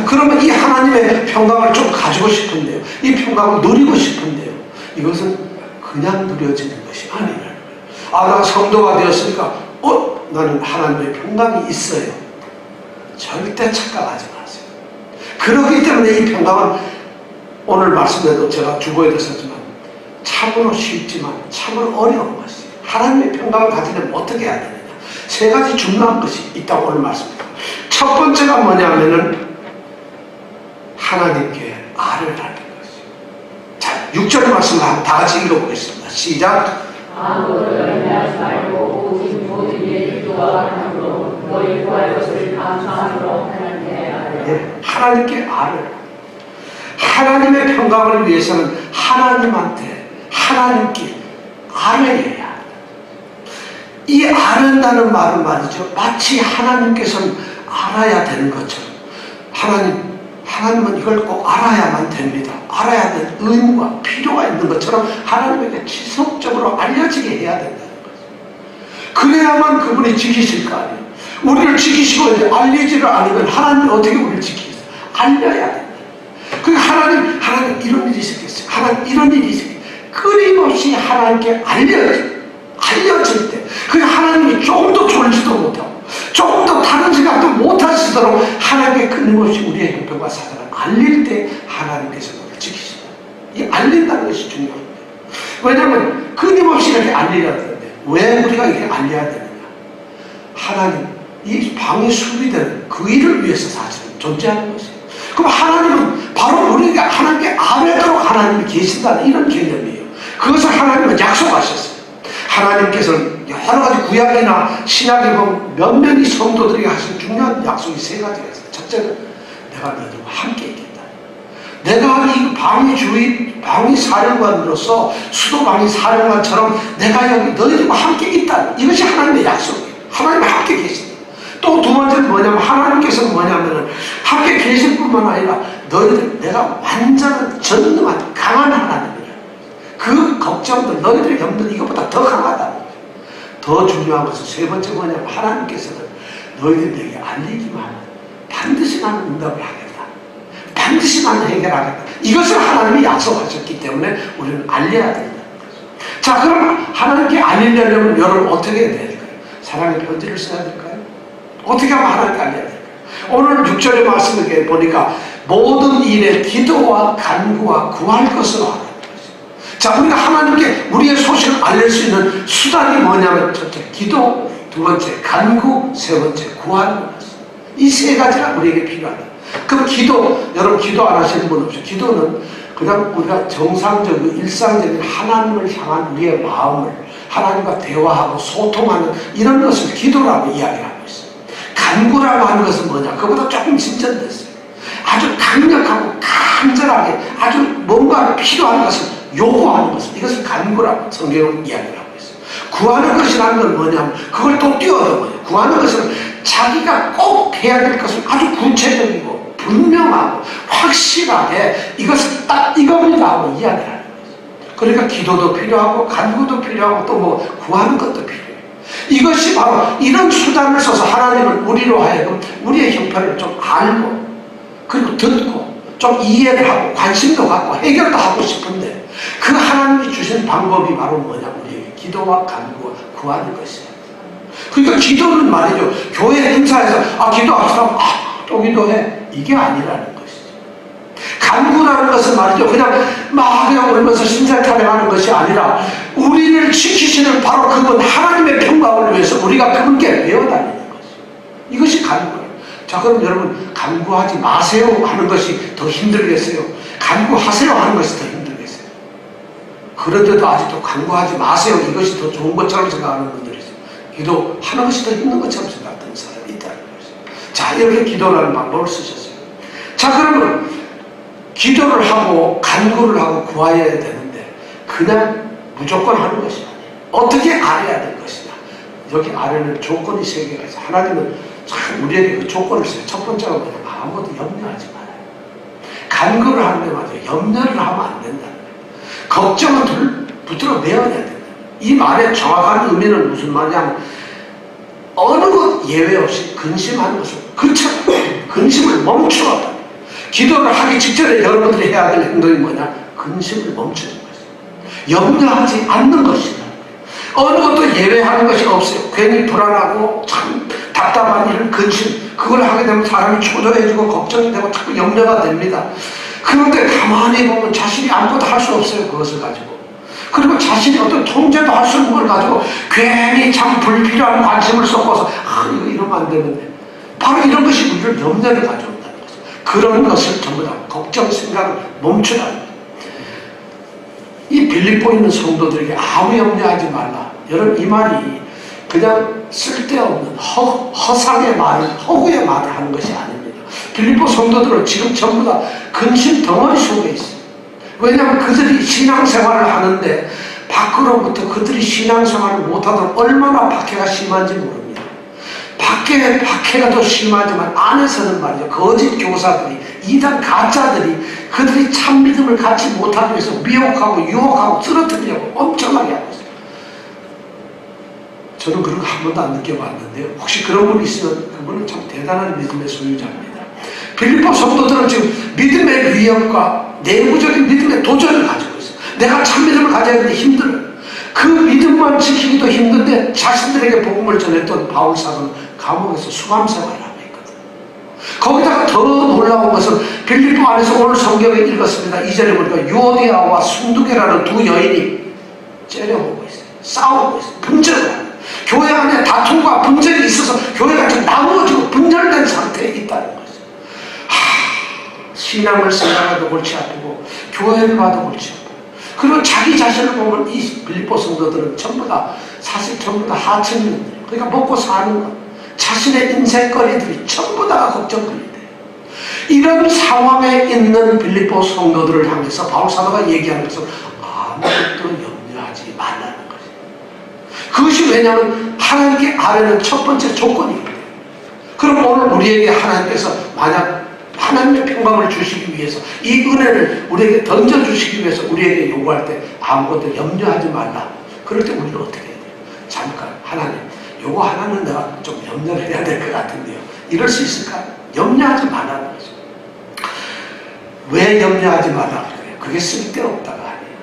그러면 이 하나님의 평강을 좀 가지고 싶은데요, 이 평강을 누리고 싶은데요, 이것은 그냥 누려지는 것이 아니라는 거예요. 아, 나 성도가 되었으니까 나는 하나님의 평강이 있어요. 절대 착각하지 마세요. 그렇기 때문에 이 평강은 오늘 말씀에도 제가 주보에 됐었지만 참으로 쉽지만 참으로 어려운 것이에요. 하나님의 평강을 가지려면 어떻게 해야 되느냐? 세 가지 중요한 것이 있다고 오늘 말씀드립니다. 첫 번째가 뭐냐면은 하나님께 아뢰라는 것이에요. 자, 6절 말씀을 한번 다 같이 읽어보겠습니다. 시작. 아무도 열매하지 말고 오직 모든 일 기도와 간구로 너희 구할 것을 감사함으로 하나님께 아뢰라. 네, 하나님께 아뢰라. 하나님의 평강을 위해서는 하나님한테, 하나님께 아뢰야 합니다. 이 아뢰는다는 말은 말이죠, 마치 하나님께서는 알아야 되는 것처럼, 하나님은 이걸 꼭 알아야만 됩니다. 알아야 될 의무가, 필요가 있는 것처럼 하나님에게 지속적으로 알려지게 해야 된다는 거죠. 그래야만 그분이 지키실 거 아니에요. 우리를 지키시고 이제 알리지를 않으면 하나님이 어떻게 우리를 지키겠어요? 알려야 된다. 그러니까 하나님 이런 일이 있었겠어요. 하나님 이런 일이 있었겠어요. 끊임없이 하나님께 알려질 때, 그 하나님이 조금 더 졸지도 못하고 조금 더 다른 생각도 못하시도록 하나님께 끊임없이 우리의 형편과 사정을 알릴 때 하나님께서 우리를 지키신다. 이 알린다는 것이 중요합니다. 왜냐하면 끊임없이 이렇게 알려야 되는데, 왜 우리가 이렇게 알려야 되느냐? 하나님, 이 방위 수비되는 그 일을 위해서 사실은 존재하는 것이에요. 그럼 하나님은 바로 우리가 하나님께 아뢰도록 하나님이 계신다는 이런 개념이에요. 그것을 하나님은 약속하셨어요. 하나님께서는 여러 가지 구약이나 신약에 보면 몇몇이 성도들에게 하신 중요한 약속이 세 가지가 있어요. 첫째는 내가 너희들과 함께 있겠다. 내가 이 방위 사령관으로서 수도 방위 사령관처럼 내가 여기 너희들과 함께 있다. 이것이 하나님의 약속이에요. 하나님 함께 계신다. 또 두 번째는 뭐냐면 하나님께서는 뭐냐면은 함께 계실 뿐만 아니라 너희들 내가 완전한 전능한 강한 하나님이라. 그 걱정들 너희들의 염려는 이것보다 더 강하다. 더 중요한 것은 세 번째 뭐냐면 하나님께서는 너희들에게 알리기만 하면 반드시 나는 응답을 하겠다. 반드시 나는 해결하겠다. 이것을 하나님이 약속하셨기 때문에 우리는 알려야 된다는 거죠. 자, 그럼 하나님께 알리려면 여러분 어떻게 해야 될까요? 사랑의 편지를 써야 될까요? 어떻게 하면 하나님께 알려야 될까요? 오늘 6절의 말씀을 보니까 모든 일에 기도와 간구와 구할 것으로 하라. 자, 우리가 하나님께 우리의 소식을 알릴 수 있는 수단이 뭐냐면 첫째 기도, 두 번째 간구, 세 번째 구하는 것. 이 세 가지가 우리에게 필요하다. 그럼 기도, 여러분 기도 안 하시는 분 없죠? 기도는 그냥 우리가 정상적이고 일상적인 하나님을 향한 우리의 마음을 하나님과 대화하고 소통하는 이런 것을 기도라고 이야기하고 있어요. 간구라고 하는 것은 뭐냐? 그보다 조금 진전됐어요. 아주 강력하고 간절하게 아주 뭔가 필요한 것을 요구하는 것을 이것을 간구라고 성경은 이야기를 하고 있어요. 구하는 것이라는 건 뭐냐면 그걸 또 뛰어넘어요. 구하는 것은 자기가 꼭 해야 될 것을 아주 구체적이고 분명하고 확실하게 이것을 딱 이겁니다 하고 이야기를 하는 거죠. 그러니까 기도도 필요하고 간구도 필요하고 또 뭐 구하는 것도 필요해요. 이것이 바로 이런 수단을 써서 하나님은 우리로 하여금 우리의 형편을 좀 알고 그리고 듣고 좀 이해를 하고 관심도 갖고 해결도 하고 싶은데 그 하나님이 주신 방법이 바로 뭐냐? 우리에게 기도와 간구와 구하는 것이에요. 그러니까 기도는 말이죠. 교회 행사에서 기도합시다. 또 기도해. 이게 아니라는 것이죠. 간구라는 것은 말이죠. 그냥 울면서 신장 타령하는 것이 아니라 우리를 지키시는 바로 그분 하나님의 평강을 위해서 우리가 그분께 배워다니는 것이죠. 이것이 간구예요. 자, 그럼 여러분 간구하지 마세요 하는 것이 더 힘들겠어요? 간구하세요 하는 것이 더 힘들겠어요? 그런데도 아직도 간구하지 마세요 이것이 더 좋은 것처럼 생각하는 분들이 있어요. 기도하는 것이 더 힘든 것처럼 생각하는 사람이 있다는 것이죠. 자, 이렇게 기도라는 방법을 쓰셨어요. 자, 그러면 기도를 하고 간구를 하고 구해야 되는데 그냥 무조건 하는 것이 아니에요. 어떻게 알아야 될 것이냐? 여기 아래는 조건이 세 개가 있어요. 하나님은 참 우리에게 그 조건을 써요. 첫 번째가 뭐냐면 아무것도 염려하지 말아요. 간구를 하는데 말이죠. 염려를 하면 안 된다는 거예요. 걱정은 붙들어 매어야 된다. 이 말의 정확한 의미는 무슨 말이냐면 어느 것 예외 없이 근심하는 것을 그쳐 근심을 멈추었다. 기도를 하기 직전에 여러분들이 해야 될 행동이 뭐냐? 근심을 멈추는 것이에요. 염려하지 않는 것이다. 어느 것도 예외하는 것이 없어요. 괜히 불안하고 참 답답한 이런 근심 그걸 하게 되면 사람이 초조해지고 걱정이 되고 자꾸 염려가 됩니다. 그런데 가만히 보면 자신이 아무것도 할 수 없어요. 그것을 가지고. 그리고 자신이 어떤 통제도 할 수 없는 걸 가지고 괜히 참 불필요한 관심을 쏟고서 이거 이러면 안 되는데 바로 이런 것이 우리를 염려를 가져온다는 거죠. 그런 것을 전부 다 걱정 생각을 멈추라는 거예요. 이 빌립보에 있는 성도들에게 아무 염려하지 말라. 여러분 이 말이 그냥 쓸데없는 허상의 말, 허구의 말을 하는 것이 아닙니다. 빌립보 성도들은 지금 전부 다 근심 덩어리 속에 있어요. 왜냐하면 그들이 신앙생활을 하는데 밖으로부터 그들이 신앙생활을 못하도록 얼마나 박해가 심한지 모릅니다. 밖에 박해가 더 심하지만 안에서는 말이죠. 거짓 교사들이 이단 가짜들이 그들이 참 믿음을 갖지 못하기 위해서 미혹하고 유혹하고 쓰러뜨리려고 엄청나게 하고 있어요. 저는 그런 거 한 번도 안 느껴봤는데요. 혹시 그런 분이 있으면 그분은 참 대단한 믿음의 소유자입니다. 빌립보 성도들은 지금 믿음의 위협과 내부적인 믿음의 도전을 가지고 있어요. 내가 참 믿음을 가져야 되는데 힘들어요. 그 믿음만 지키기도 힘든데 자신들에게 복음을 전했던 바울 사도는 감옥에서 수감 생활을 하고 있거든요. 거기다가 더 놀라운 것은 빌립보 안에서 오늘 성경에 읽었습니다. 2절에 보니까 유오디아와 순두계라는 두 여인이 째려보고 있어요. 싸우고 있어요. 분쟁을 하고 교회 안에 다툼과 분쟁이 있어서 교회가 좀 나누어지고 분열된 상태에 있다는 거죠. 신앙을 생각해도 골치 아프고 교회를 봐도 골치 아프고 그리고 자기 자신을 보면 이 빌립보 성도들은 전부 다 사실 전부 다 하층민들, 그러니까 먹고 사는 것, 자신의 인생거리들이 전부 다가 걱정거리돼요. 이런 상황에 있는 빌립보 성도들을 향해서 바울 사도가 얘기하는 것은 아무것도 염려하지 말라는 거죠. 그것이 왜냐하면 하나님께 아뢰는 첫 번째 조건이거든요. 그럼 오늘 우리에게 하나님께서 만약 하나님의 평강을 주시기 위해서 이 은혜를 우리에게 던져주시기 위해서 우리에게 요구할 때 아무것도 염려하지 말라. 그럴 때 우리는 어떻게 해야 돼요? 잠깐 하나님 요거 하나는 내가 좀 염려를 해야 될 것 같은데요. 이럴 수 있을까? 염려하지 말라는 거죠. 왜 염려하지 말라 그래요? 그게 쓸데없다가 아니에요.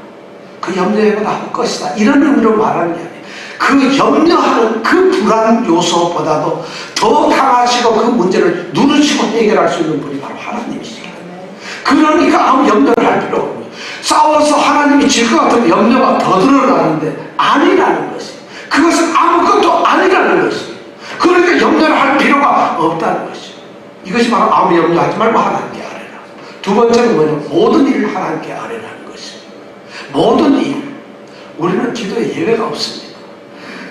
그 염려해보다 할 것이다. 이런 의미로 말하는 게 아니에요. 그 염려하는 그 불안 요소보다도 더 강하시고 그 문제를 누르시고 해결할 수 있는 분이 바로 하나님이시죠. 그러니까 아무 염려를 할 필요 없고요. 싸워서 하나님이 질 것 같으면 염려가 더 드러나는데 아니라는 것이, 그것은 아무것도 아니라는 것이, 그러니까 염려를 할 필요가 없다는 것이죠. 이것이 바로 아무 염려하지 말고 하나님께 아뢰라. 두 번째는 뭐냐면 모든 일을 하나님께 아뢰라는 것입니다. 모든 일, 우리는 기도에 예외가 없습니다.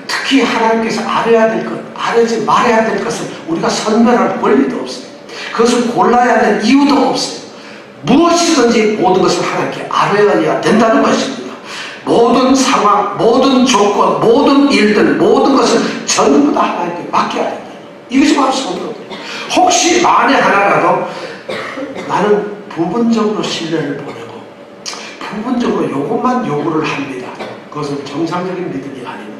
특히 하나님께서 아뢰야 될 것, 아뢰지 말아야 될 것을 우리가 선별할 권리도 없어요. 그것을 골라야 될 이유도 없어요. 무엇이든지 모든 것을 하나님께 아뢰어야 된다는 것입니다. 모든 상황, 모든 조건, 모든 일들, 모든 것을 전부 다 하나님께 맡겨야 된다. 이것이 바로 성도입니다. 혹시 만에 하나라도 나는 부분적으로 신뢰를 보내고 부분적으로 이것만 요구를 합니다. 그것은 정상적인 믿음이 아닙니다.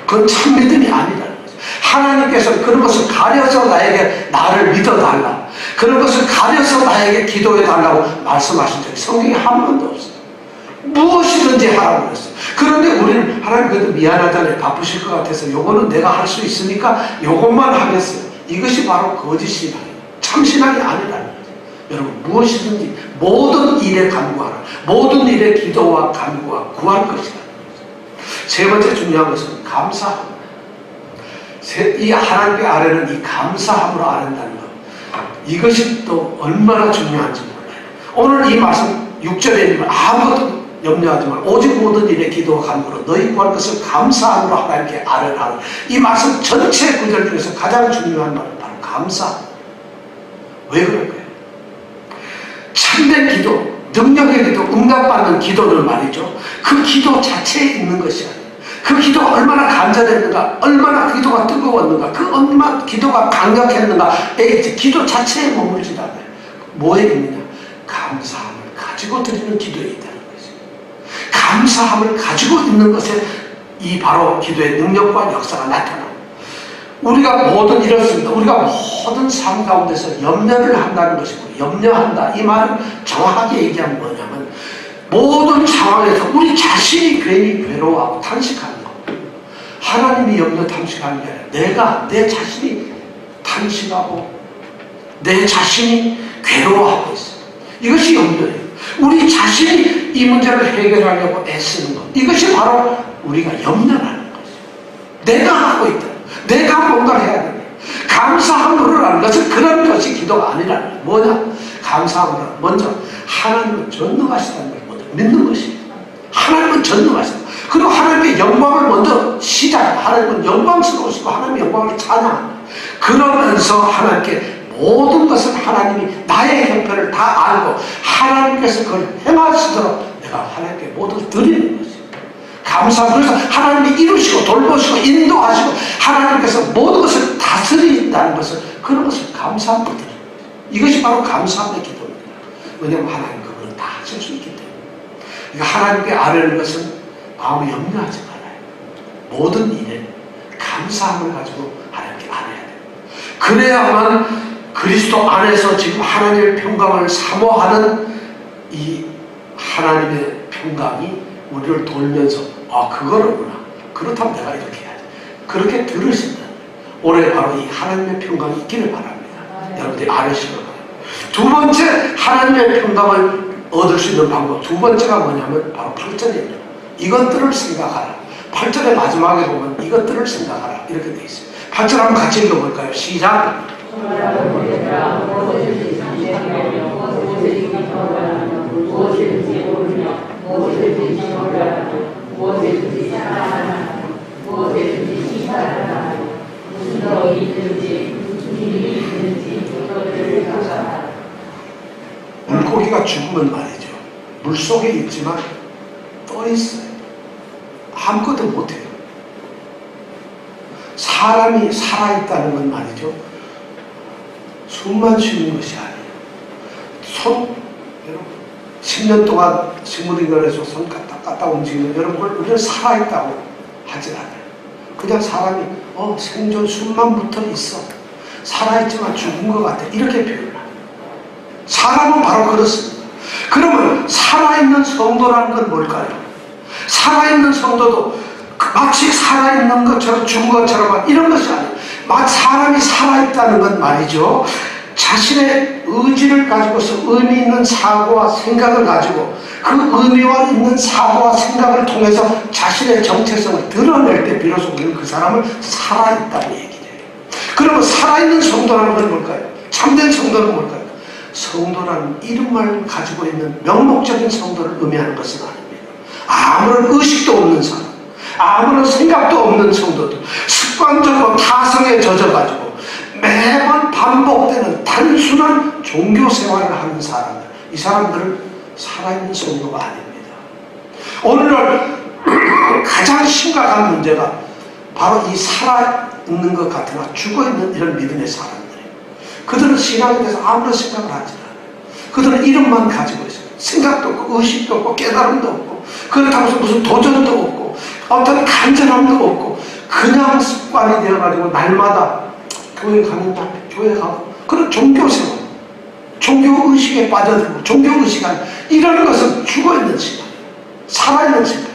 그건 참 믿음이 아니라는 거죠. 하나님께서 그런 것을 가려서 나를 믿어달라, 그런 것을 가려서 나에게 기도해달라고 말씀하신 적이 성경에 한 번도 없어요. 무엇이든지 하라고 그랬어요. 그런데 우리는 하나님 그래도 미안하잖아요. 바쁘실 것 같아서 요거는 내가 할 수 있으니까 요것만 하겠어요. 이것이 바로 거짓신앙이에요. 참신앙이 아니라는 거죠. 여러분, 무엇이든지 모든 일에 간구하라. 모든 일에 기도와 간구와 구할 것이라는 거죠. 세 번째 중요한 것은 감사함. 이 하나님께 아뢰는 이 감사함으로 아뢰는다는 것, 이것이 또 얼마나 중요한지 몰라요. 오늘 이 말씀 6절에 있는 아무것도 염려하지 말고 오직 모든 일에 기도와 간구로 너희 구할 것을 감사함으로 하나님께 아뢰라. 이 말씀 전체 구절 중에서 가장 중요한 말은 바로 감사함. 왜 그럴까요? 참된 기도, 능력의 기도, 응답받는 기도는 말이죠, 그 기도 자체에 있는 것이 아니에요. 그 기도가 얼마나 간절했는가, 얼마나 기도가 뜨거웠는가, 그 얼마나 기도가 강력했는가에 기도 자체에 머물지 않아요. 뭐에 있느냐? 감사함을 가지고 드리는 기도에 있다는 거죠. 감사함을 가지고 있는 것에 이 바로 기도의 능력과 역사가 나타납니다. 우리가 모든 이렇습니다. 우리가 모든 삶 가운데서 염려를 한다는 것이고, 염려한다, 이 말은 정확하게 얘기하면 뭐냐면 모든 상황에서 우리 자신이 괜히 괴로워하고 탄식하는 것, 하나님이 염려 탄식하는 게 아니라 내가, 내 자신이 탄식하고 내 자신이 괴로워하고 있어요. 이것이 염려예요. 우리 자신이 이 문제를 해결하려고 애쓰는 것, 이것이 바로 우리가 염려라는 거죠. 내가 하고 있다, 내가 뭔가를 해야 된다. 감사함으로라는 것은 그런 것이 기도가 아니라는 거예요. 뭐냐? 감사함으로 먼저 하나님은 전능하시다는 걸 먼저 믿는 것입니다. 하나님은 전능하시다. 그리고 하나님의 영광을 먼저 하나님은 영광스러우시고 하나님의 영광을 찬양합니다. 그러면서 하나님께 모든 것을 하나님이 나의 형편을 다 알고 하나님께서 그걸 행하시도록 내가 하나님께 모두 드리는 것입니다. 감사합니다. 그래서 하나님이 이루시고 돌보시고 인도하시고 하나님께서 모든 것을 다스린다는 것을, 그런 것을 감사합니다. 이것이 바로 감사함의 기도입니다. 왜냐하면 하나님 그거는 다 하실 수 있기 때문에. 그러니까 하나님께 아뢰는 것은 마음을 염려하지 말아요. 모든 일에 감사함을 가지고 하나님께 아뢰야 돼요. 그래야만 그리스도 안에서 지금 하나님의 평강을 사모하는 이 하나님의 평강이 우리를 돌면서 그거로구나, 그렇다면 내가 이렇게 해야지, 그렇게 들으신다. 올해 바로 이 하나님의 평강이 있기를 바랍니다. 여러분들이 아뢰시기 바랍니다. 두 번째 하나님의 평강을 얻을 수 있는 방법, 두 번째가 뭐냐면 바로 8절입니다. 이것들을 생각하라. 8절의 마지막에 보면 이것들을 생각하라 이렇게 되어 있어요. 8절 한번 같이 읽어볼까요? 시작. 죽으면 말이죠. 물속에 있지만 떠 있어요. 아무것도 못해요. 사람이 살아있다는 건 말이죠. 숨만 쉬는 것이 아니에요. 여러분, 10년 동안 식물인간에서 손 갖다 움직이는 여러분, 우리는 살아있다고 하질 않아요. 그냥 사람이 생존 숨만 붙어 있어. 살아있지만 죽은 것 같아. 이렇게 표현해요. 사람은 바로 그렇습니다. 그러면 살아있는 성도라는 건 뭘까요? 살아있는 성도도 마치 살아있는 것처럼 죽은 것처럼 이런 것이 아니에요. 사람이 살아있다는 건 말이죠. 자신의 의지를 가지고서 의미 있는 사고와 생각을 가지고 그 의미와 있는 사고와 생각을 통해서 자신의 정체성을 드러낼 때 비로소 우리는 그 사람을 살아있다고 얘기해요. 그러면 살아있는 성도라는 건 뭘까요? 참된 성도는 뭘까요? 성도라는 이름만 가지고 있는 명목적인 성도를 의미하는 것은 아닙니다. 아무런 의식도 없는 사람, 아무런 생각도 없는 성도들, 습관적으로 타성에 젖어가지고 매번 반복되는 단순한 종교 생활을 하는 사람들, 이 사람들은 살아있는 성도가 아닙니다. 오늘날 가장 심각한 문제가 바로 이 살아있는 것 같으나 죽어있는 이런 믿음의 사람들이에요. 그들은 신앙에 대해서 아무런 생각을 하지 않아요. 그들은 이름만 가지고 있어요. 생각도 없고 의식도 없고 깨달음도 없고 그렇다고 해서 무슨 도전도 없고 어떤 간절함도 없고 그냥 습관이 되어가지고 날마다 교회 가느냐 교회 가고 그런 종교생활, 종교의식에 빠져들고 종교의식 아니 이런 것은 죽어있는 시간, 살아있는 시간.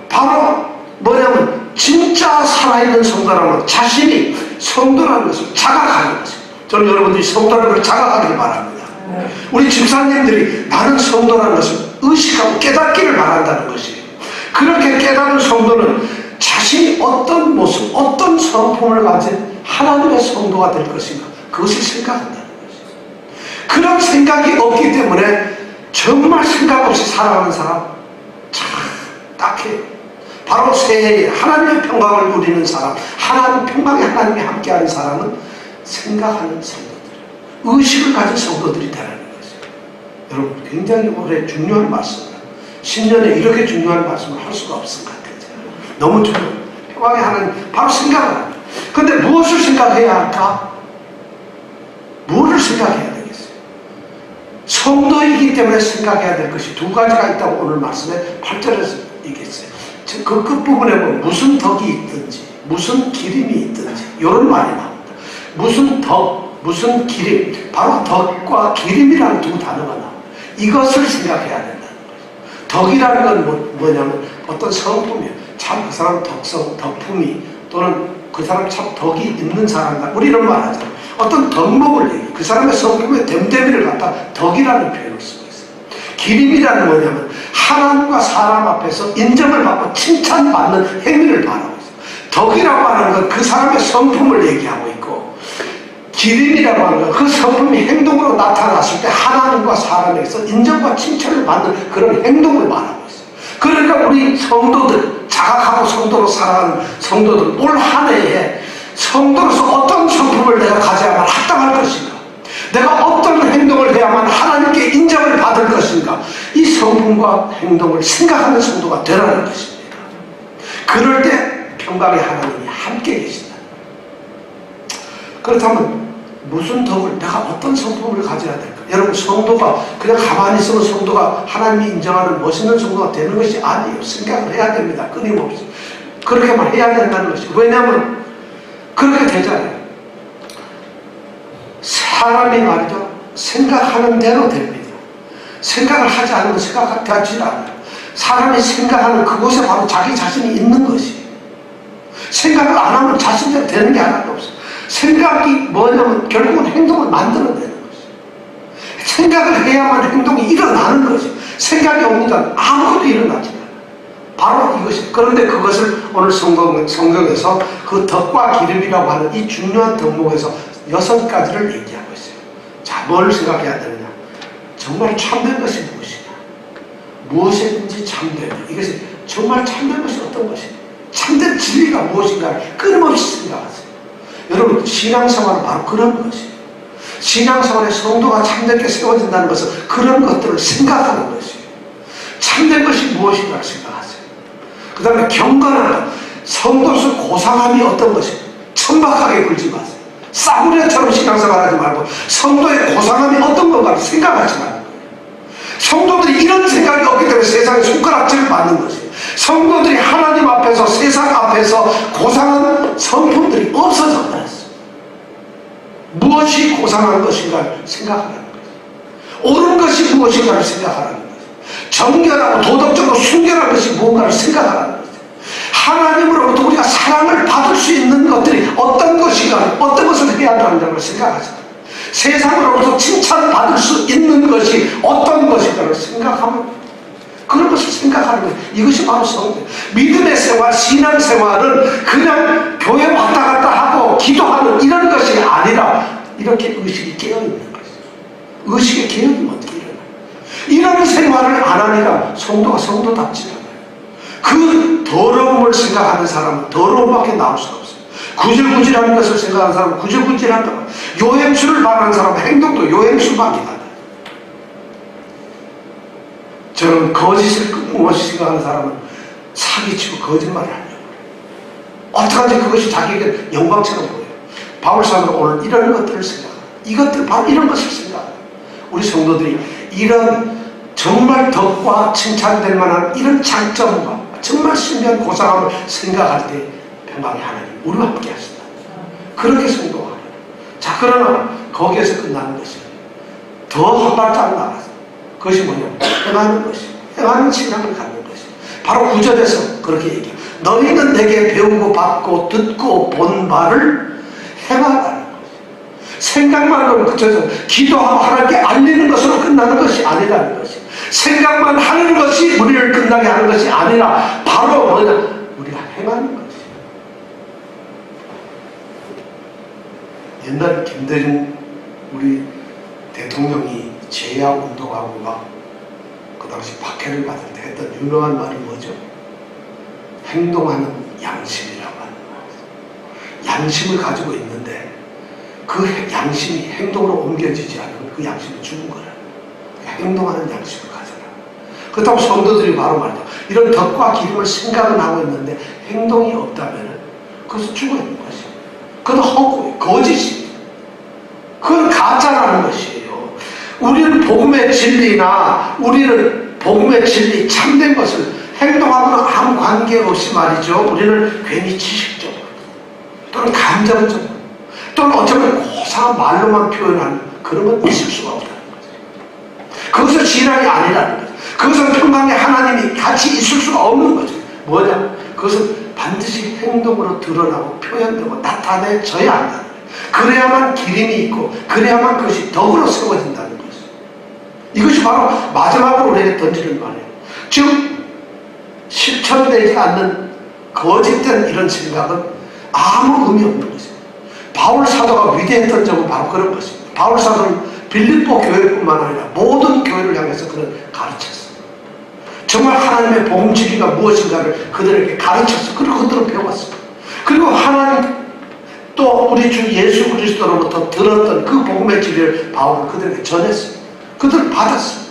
바로 뭐냐면 진짜 살아있는 성도라면 자신이 성도라는 것을 자각하는 것입니다. 저는 여러분들이 성도라는 걸 자각하길 바랍니다. 우리 집사님들이 나는 성도라는 것을 의식하고 깨닫기를 바란다는 것이에요. 그렇게 깨닫는 성도는 자신이 어떤 모습, 어떤 성품을 가진 하나님의 성도가 될 것인가 그것을 생각한다는 것이에요. 그런 생각이 없기 때문에 정말 생각 없이 살아가는 사람 참 딱해요. 바로 새해에 하나님의 평강을 누리는 사람, 평강에 하나님이 함께하는 사람은 생각하는 성도들, 의식을 가진 성도들이 되라는 것이에요. 여러분 굉장히 오래 중요한 말씀입니다. 10년에 이렇게 중요한 말씀을 할 수가 없을 것 같아요. 너무 중요해요. 평강의 하나님 바로 생각을 합니다. 그런데 무엇을 생각해야 할까? 무엇을 생각해야 되겠어요? 성도이기 때문에 생각해야 될 것이 두 가지가 있다고 오늘 말씀에 8절에서 얘기했어요. 그 끝부분에 보면 무슨 덕이 있든지 무슨 기림이 있든지 이런 말이 나옵니다. 무슨 덕, 무슨 기림, 바로 덕과 기림이라는 두 단어가 나옵니다. 이것을 생각해야 된다는 거죠. 덕이라는 건 뭐냐면 어떤 성품이에요. 참 그 사람 덕성, 덕품이 또는 그 사람 참 덕이 있는 사람이다. 우리 이런 말 하잖아요. 어떤 덕목을 얘기해요. 그 사람의 성품의 됨됨이를 갖다 덕이라는 표현을 쓰고 있어요. 기림이라는 뭐냐면 하나님과 사람 앞에서 인정을 받고 칭찬받는 행위를 말하고 있어요. 덕이라고 하는 건 그 사람의 성품을 얘기하고 있고 기림이라고 하는 건 그 성품이 행동으로 나타났을 때 하나님과 사람에게서 인정과 칭찬을 받는 그런 행동을 말하고 있어요. 그러니까 우리 성도들, 자각하고 성도로 살아가는 성도들 올 한 해에 성도로서 어떤 성품을 내가 가져야만 합당할 것인가, 내가 어떤 행동을 해야만 하나님께 인정을 받을 것인가, 이 성품과 행동을 생각하는 성도가 되라는 것입니다. 그럴 때 평강의 하나님이 함께 계신다. 그렇다면 무슨 덕을, 내가 어떤 성품을 가져야 될까? 여러분 성도가 그냥 가만히 있으면 성도가 하나님이 인정하는 멋있는 성도가 되는 것이 아니에요. 생각을 해야 됩니다. 끊임없이. 그렇게만 해야 된다는 것이죠. 왜냐하면 그렇게 되잖아요. 사람이 말이죠. 생각하는 대로 됩니다. 생각을 하지 않으면 생각하지 않아요. 사람이 생각하는 그곳에 바로 자기 자신이 있는 것이에요. 생각을 안 하면 자신대로 되는 게 하나도 없어요. 생각이 뭐냐면 결국은 행동을 만들어내는 것이에요. 생각을 해야만 행동이 일어나는 것이에요. 생각이 없는 한 아무것도 일어나지 않아요. 바로 이것이. 그런데 그것을 오늘 성경에서 그 덕과 기름이라고 하는 이 중요한 덕목에서 6가지를 얘기하고 있어요. 자, 뭘 생각해야 되느냐? 정말 참된 것이 무엇이냐? 무엇이든지 참된, 이것이 정말 참된 것이 어떤 것이냐? 참된 진리가 무엇인가를 끊임없이 생각하세요. 여러분 신앙생활은 바로 그런 것이에요. 신앙생활에 성도가 참되게 세워진다는 것은 그런 것들을 생각하는 것이에요. 참된 것이 무엇인가 생각하세요. 그 다음에 경건한 성도로서 고상함이 어떤 것인가 천박하게 굴지 마세요. 싸구려처럼 신앙생활 하지 말고 성도의 고상함이 어떤 건가를 생각하지 말고, 성도들이 이런 생각이 없기 때문에 세상에 손가락질을 받는 것이에요. 성도들이 하나님 앞에서 세상 앞에서 고상한 성품들이 없어져 버렸어요. 무엇이 고상한 것인가를 생각하라는 거예요. 옳은 것이 무엇인가를 생각하라는 거예요. 정결하고 도덕적으로 순결한 것이 무언가를 생각하라는 거예요. 하나님으로부터 우리가 사랑을 받을 수 있는 것들이 어떤 것인가, 어떤 것을 해야 한다는 걸 생각하자. 세상으로부터 칭찬받을 수 있는 것이 어떤 것인가를 생각하면, 그런 것을 생각하는 거예요. 이것이 바로 성도. 믿음의 생활, 신앙생활은 그냥 교회 왔다 갔다 하고 기도하는 이런 것이 아니라 이렇게 의식이 깨어있는 것이죠. 의식의 개혁이 어떻게 일어나요? 이런 생활을 안 하니까 성도가 성도답지 않아요. 그 더러움을 생각하는 사람은 더러움밖에 나올 수가 없어요. 구질구질한 것을 생각하는 사람은 구질구질한다. 요행수를 말하는 사람은 행동도 요행수밖에 안 나요. 저는 거짓을 끊임없이 생각하는 사람은 사기치고 거짓말을 하려고 해요. 어떡하지 그것이 자기에게 영광처럼 보여요. 바울사는 오늘 이런 것들을 생각합니다. 이것들 바로 이런 것을 생각합니다. 우리 성도들이 이런 정말 덕과 칭찬될 만한 이런 장점과 정말 신비한 고상함을 생각할 때 평강의 하나님 우리와 함께 하신다. 그렇게 성도가 합니다. 자, 그러나 거기에서 끝나는 것이 더 한 발짝 나가서 그것이 뭐냐면 행하는 것이, 행하는 신앙을 갖는 것이 바로 9절에서 그렇게 얘기해요. 너희는 내게 배우고 받고 듣고 본 바를 행하라는 것이. 생각만으로 그쳐서 기도하고 하나님께 알리는 것으로 끝나는 것이 아니라는 것이, 생각만 하는 것이 우리를 끝나게 하는 것이 아니라 바로 뭐냐, 우리가 행하는 것이. 옛날 김대중 우리 대통령이 제야운동하고가 그 당시 박해를 받을 때 했던 유명한 말이 뭐죠? 행동하는 양심이라고 하는 거예요. 양심을 가지고 있는데 그 양심이 행동으로 옮겨지지 않으면 그 양심이 죽은 거라. 행동하는 양심을 가져라. 그렇다고 성도들이 바로 말이죠. 이런 덕과 기름을 생각은 하고 있는데 행동이 없다면 그것은 죽어 있는 것이에요. 그건 허구예요. 거짓이에요. 그건 가짜라는 것이에요. 우리는 복음의 진리나 우리는 복음의 진리 참된 것을 행동하고는 아무 관계없이 말이죠. 우리는 괜히 지식적으로 또는 감정적으로 또는 어쩌면 고상한 말로만 표현하는 그런 건 있을 수가 없다는 거죠. 그것은 신앙이 아니라는 거죠. 그것은 평강의 하나님이 같이 있을 수가 없는 거죠. 뭐냐? 그것은 반드시 행동으로 드러나고 표현되고 나타내져야 한다는 거예요. 그래야만 기림이 있고 그래야만 그것이 덕으로 세워진다는 거죠. 이것이 바로 마지막으로 우리에게 던지는 말이에요. 즉 실천되지 않는 거짓된 이런 생각은 아무 의미 없는 것입니다. 바울 사도가 위대했던 점은 바로 그런 것입니다. 바울 사도는 빌립보 교회뿐만 아니라 모든 교회를 향해서 그는 가르쳤어요. 정말 하나님의 복음 진리가 무엇인가를 그들에게 가르쳤어요. 그리고 그들은 배웠어요. 그리고 하나님 또 우리 주 예수 그리스도로부터 들었던 그 복음의 진리를 바울은 그들에게 전했어요. 그들은 받았어요.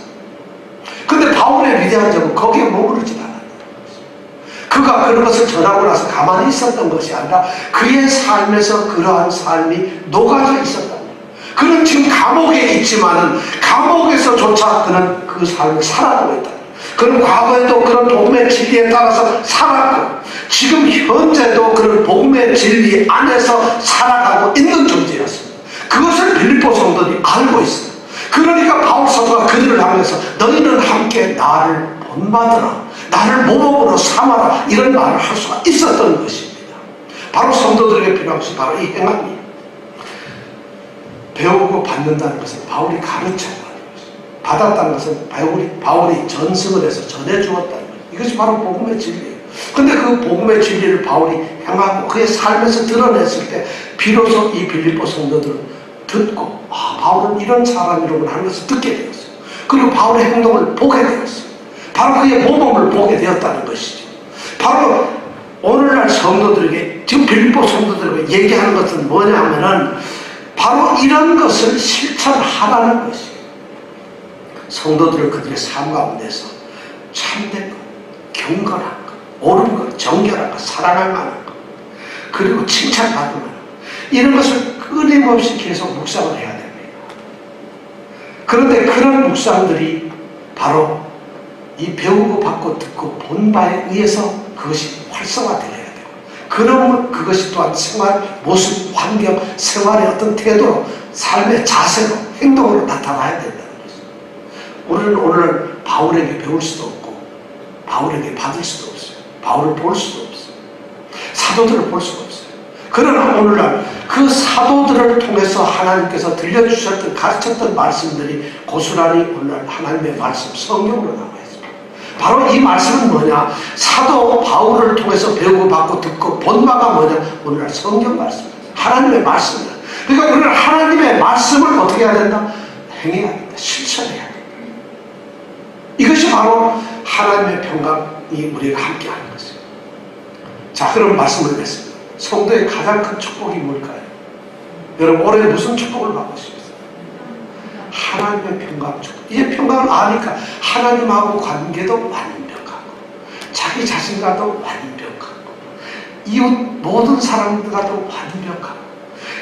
근데 바울의 위대한 점은 거기에 머무르지 않았다는 것입니다. 그가 그런 것을 전하고 나서 가만히 있었던 것이 아니라 그의 삶에서 그러한 삶이 녹아져 있었다는 거예요. 그는 지금 감옥에 있지만은 감옥에서조차 그는 그 삶을 살아가고 있다. 그는 과거에도 그런 복음의 진리에 따라서 살았고 지금 현재도 그런 복음의 진리 안에서 살아가고 있는 존재였습니다. 그것을 빌립보 성도들이 알고 있어요. 그러니까 바울 사도가 그들을 향해서 너희는 함께 나를 본받으라, 나를 모범으로 삼아라, 이런 말을 할 수가 있었던 것입니다. 바로 성도들에게 필요한 것이 바로 이 행함이에요. 배우고 받는다는 것은 바울이 가르쳤다는 것입니다. 받았다는 것은 바울이 전승을 해서 전해주었다는 것입니다. 이것이 바로 복음의 진리예요. 근데 그 복음의 진리를 바울이 행하고 그의 삶에서 드러냈을 때 비로소 이 빌립보 성도들은 듣고 바울은 이런 사람이로구나 하는 것을 듣게 되었어요. 그리고 바울의 행동을 보게 되었어요. 바로 그의 모범을 보게 되었다는 것이죠. 바로 오늘날 성도들에게 지금 빌립보 성도들에게 얘기하는 것은 뭐냐 하면은 바로 이런 것을 실천하라는 것이 성도들을 그들의 삶 가운데서 참된 것, 경건한 것, 옳은 것, 정결한 것, 사랑할 만한 것, 그리고 칭찬받을 만한 것, 이런 것을 끊임없이 계속 묵상을 해야 됩니다. 그런데 그런 묵상들이 바로 이 배우고 받고 듣고 본 바에 의해서 그것이 활성화되어야 돼요. 그러면 그것이 또한 생활, 모습, 환경, 생활의 어떤 태도로, 삶의 자세로, 행동으로 나타나야 된다는 것입니다. 우리는 오늘 바울에게 배울 수도 없고 바울에게 받을 수도 없어요. 바울을 볼 수도 없어요. 사도들을 볼 수도 없어요. 그러나 오늘날 그 사도들을 통해서 하나님께서 들려주셨던, 가르쳤던 말씀들이 고스란히 오늘날 하나님의 말씀, 성경으로 남아있습니다. 바로 이 말씀은 뭐냐? 사도 바울을 통해서 배우고 받고 듣고 본 바가 뭐냐? 오늘날 성경 말씀입니다. 하나님의 말씀입니다. 그러니까 우리는 하나님의 말씀을 어떻게 해야 된다? 행해야 된다. 실천해야 된다. 이것이 바로 하나님의 평강이 우리가 함께하는 것입니다. 자, 그럼 말씀을 냈습니다. 성도의 가장 큰 축복이 뭘까요? 여러분 올해 무슨 축복을 받고 싶으세요? 하나님의 평강 축복. 이제 평강을 아니까 하나님하고 관계도 완벽하고 자기 자신과도 완벽하고 이웃 모든 사람들과도 완벽하고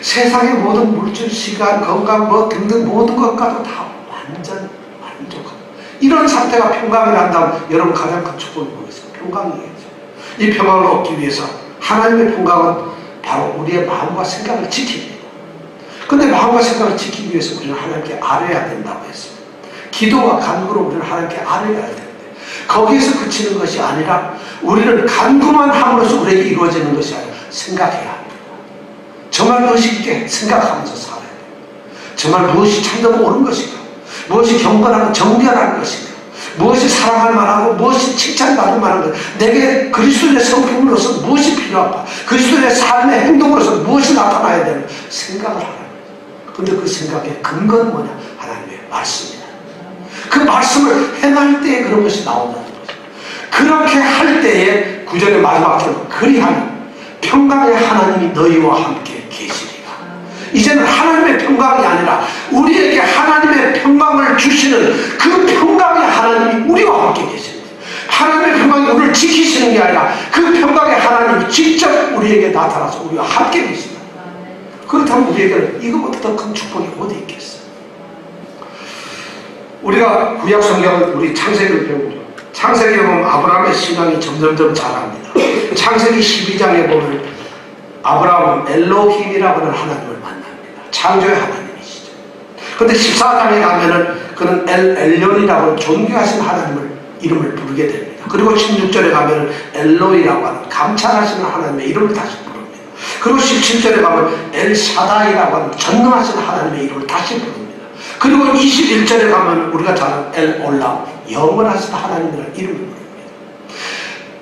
세상의 모든 물질, 시간, 건강 뭐 등등 모든 것과도 다 완전 만족하고 이런 상태가 평강이란다면 여러분 가장 큰 축복이 뭐겠어요? 평강이겠죠. 이 평강을 얻기 위해서 하나님의 평강은 바로 우리의 마음과 생각을 지킵니다. 근데 마음과 생각을 지키기 위해서 우리는 하나님께 아뢰야 된다고 했습니다. 기도와 간구로 우리는 하나님께 아뢰야 되는데 거기에서 그치는 것이 아니라 우리는 간구만 함으로써 우리에게 이루어지는 것이 아니라 생각해야 합니다. 정말 무엇이 있게 생각하면서 살아야 돼요. 정말 무엇이 참되고 옳은 것인가, 무엇이 경건하고 정결한 것인가, 무엇이 사랑할 만하고 무엇이 칭찬받을 만한 것, 내게 그리스도의 성품으로서 무엇이 필요한가, 그리스도의 삶의 행동으로서 무엇이 나타나야 되는 생각을 하는 거예요. 근데 그 생각의 근거는 뭐냐? 하나님의 말씀이다. 그 말씀을 행할 때에 그런 것이 나온다는 거죠. 그렇게 할 때에 구절의 마지막 절은 그리하니 평강의 하나님이 너희와 함께 계시리라. 이제는 하나님의 평강이 아니라 우리에게 하나님의 평강을 주시는 그 평강의 하나님이 우리와 함께 계십니다. 하나님의 평강이 우리를 지키시는 게 아니라 그 평강의 하나님이 직접 우리에게 나타나서 우리와 함께 계십니다. 그렇다면 우리에게는 이거보다 더 큰 축복이 어디 있겠어요? 우리가 구약 성경을 우리 창세기를 배우죠. 창세기에 보면 아브라함의 신앙이 점점점 자랍니다. 창세기 12장에 보면 아브라함은 엘로힘이라고 하는 하나님을 만납니다. 창조의 하나님이시죠. 그런데 14장에 가면은 그는 엘련이라고 하는 존귀하신 하나님을 이름을 부르게 됩니다. 그리고 16절에 가면은 엘로이라고 하는 감찰하시는 하나님의 이름을 다시 부릅니다. 그리고 17절에 가면 엘샤다이라고 하는 전능하신 하나님의 이름을 다시 부릅니다. 그리고 21절에 가면 우리가 잘 아는 엘올람, 영원하신 하나님이라는 이름을 부릅니다.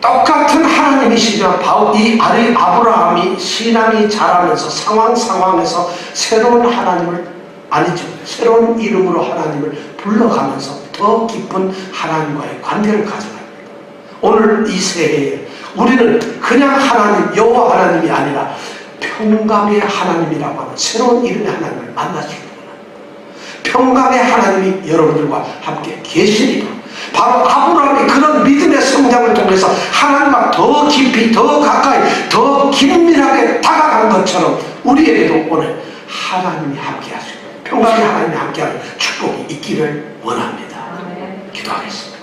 똑같은 하나님이시지만 이 아브라함이 신앙이 자라면서 상황에서 새로운 하나님을 아니죠. 새로운 이름으로 하나님을 불러가면서 더 깊은 하나님과의 관계를 가져갑니다. 오늘 이 새해에 우리는 그냥 하나님, 여호와 하나님이 아니라 평강의 하나님이라고 하는 새로운 이름의 하나님을 만나시기 바랍니다. 평강의 하나님이 여러분들과 함께 계시리라. 바로 아브라함이 그런 믿음의 성장을 통해서 하나님과 더 깊이, 더 가까이, 더 긴밀하게 다가간 것처럼 우리에게도 오늘 하나님이 함께 하시고 평강의 하나님이 함께하는 축복이 있기를 원합니다. 기도하겠습니다.